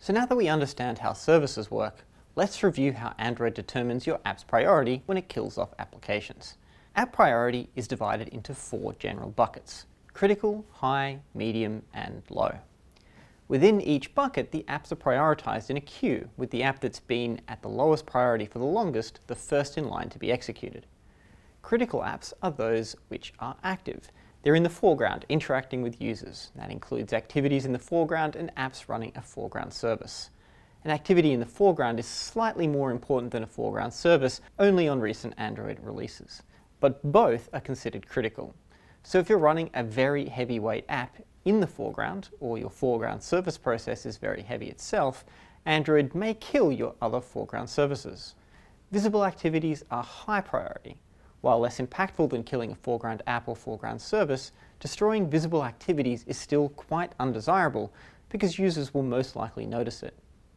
So now that we understand how services work, let's review how Android determines your app's priority when it kills off applications. App priority is divided into 4 general buckets: critical, high, medium, and low. Within each bucket, the apps are prioritized in a queue, with the app that's been at the lowest priority for the longest the first in line to be executed. Critical apps are those which are active. They're in the foreground, interacting with users. That includes activities in the foreground and apps running a foreground service. An activity in the foreground is slightly more important than a foreground service, only on recent Android releases. But both are considered critical. So if you're running a very heavyweight app in the foreground, or your foreground service process is very heavy itself, Android may kill your other foreground services. Visible activities are high priority. While less impactful than killing a foreground app or foreground service, destroying visible activities is still quite undesirable because users will most likely notice it.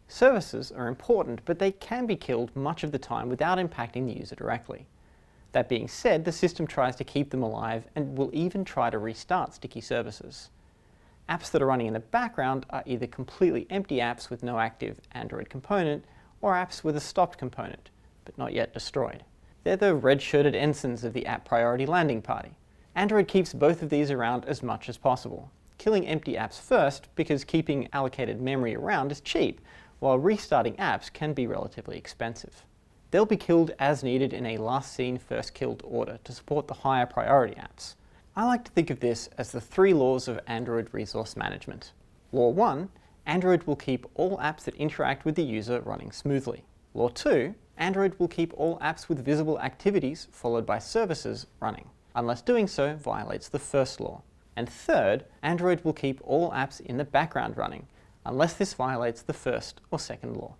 Services are important, but they can be killed much of the time without impacting the user directly. That being said, the system tries to keep them alive and will even try to restart sticky services. Apps that are running in the background are either completely empty apps with no active Android component, or apps with a stopped component, but not yet destroyed. They're the red-shirted ensigns of the app priority landing party. Android keeps both of these around as much as possible, killing empty apps first because keeping allocated memory around is cheap, while restarting apps can be relatively expensive. They'll be killed as needed in a last seen, first killed order to support the higher priority apps. I like to think of this as the 3 laws of Android resource management. Law 1, Android will keep all apps that interact with the user running smoothly. Law 2, Android will keep all apps with visible activities followed by services running, unless doing so violates the first law. And third, Android will keep all apps in the background running, unless this violates the first or second law.